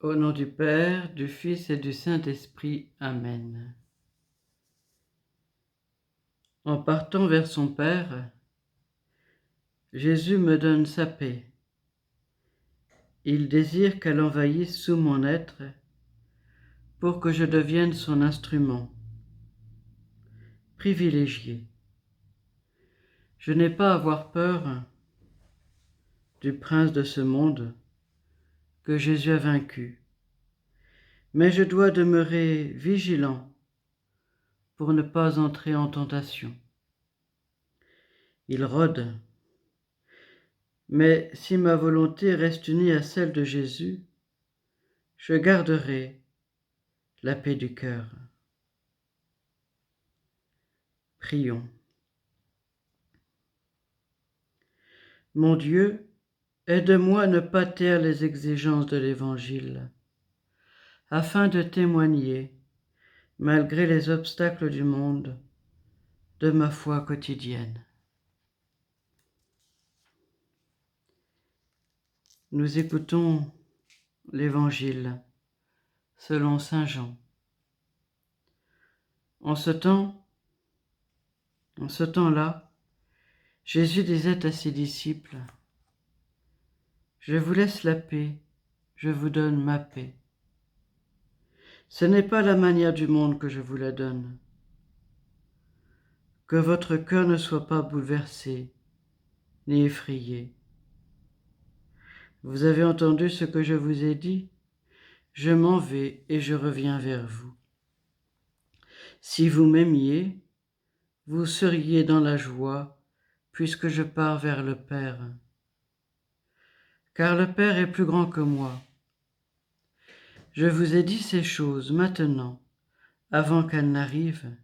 Au nom du Père, du Fils et du Saint-Esprit. Amen. En partant vers son Père, Jésus me donne sa paix. Il désire qu'elle envahisse tout mon être pour que je devienne son instrument privilégié. Je n'ai pas à avoir peur du prince de ce monde que Jésus a vaincu, mais je dois demeurer vigilant pour ne pas entrer en tentation. Il rôde, mais si ma volonté reste unie à celle de Jésus, je garderai la paix du cœur. Prions. Mon Dieu, aide-moi à ne pas taire les exigences de l'Évangile, afin de témoigner, malgré les obstacles du monde, de ma foi quotidienne. Nous écoutons l'Évangile selon saint Jean. En ce temps-là, Jésus disait à ses disciples, « Je vous laisse la paix, je vous donne ma paix. Ce n'est pas la manière du monde que je vous la donne. Que votre cœur ne soit pas bouleversé, ni effrayé. Vous avez entendu ce que je vous ai dit? Je m'en vais et je reviens vers vous. Si vous m'aimiez, vous seriez dans la joie, puisque je pars vers le Père. Car le Père est plus grand que moi. Je vous ai dit ces choses maintenant, avant qu'elles n'arrivent.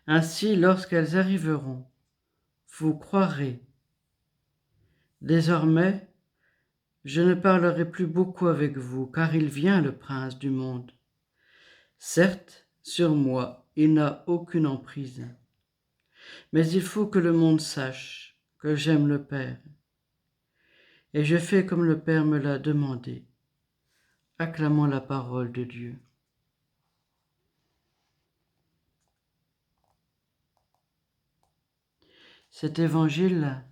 Ainsi, lorsqu'elles arriveront, vous croirez. Désormais, je ne parlerai plus beaucoup avec vous, car il vient le prince du monde. Certes, sur moi, il n'a aucune emprise. Mais il faut que le monde sache que j'aime le Père. Et je fais comme le Père me l'a demandé. Acclamons la parole de Dieu. Cet évangile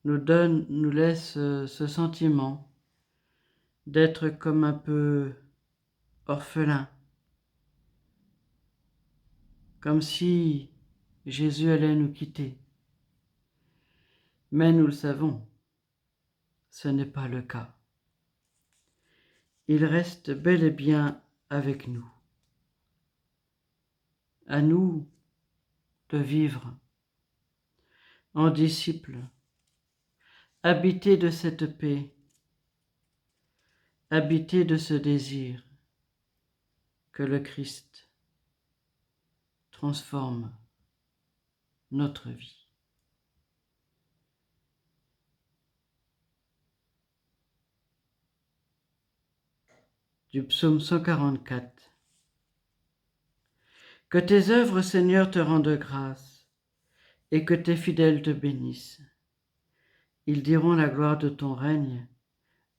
nous laisse ce sentiment d'être comme un peu orphelin, comme si Jésus allait nous quitter. Mais nous le savons, ce n'est pas le cas. Il reste bel et bien avec nous. À nous de vivre en disciples, habités de cette paix, habités de ce désir que le Christ transforme notre vie. Du psaume 144. Que tes œuvres, Seigneur, te rendent grâce, et que tes fidèles te bénissent. Ils diront la gloire de ton règne,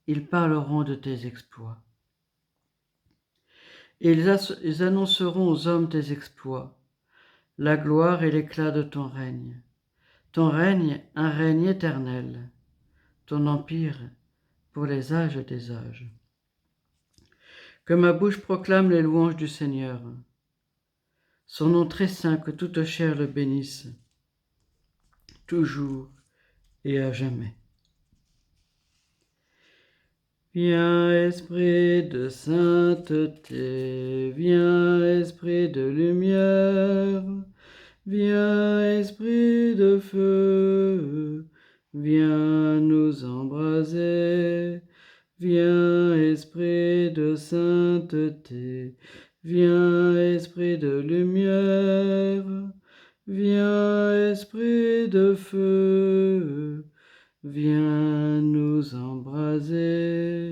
ils parleront de tes exploits. Ils annonceront aux hommes tes exploits, la gloire et l'éclat de ton règne. Ton règne, un règne éternel, ton empire pour les âges des âges. Que ma bouche proclame les louanges du Seigneur, son nom très saint, que toute chair le bénisse, toujours et à jamais. Viens, Esprit de sainteté, viens, Esprit de lumière, viens, Esprit de feu, viens nous embraser. Viens, Esprit de sainteté, viens, Esprit de lumière, viens, Esprit de feu, viens nous embraser.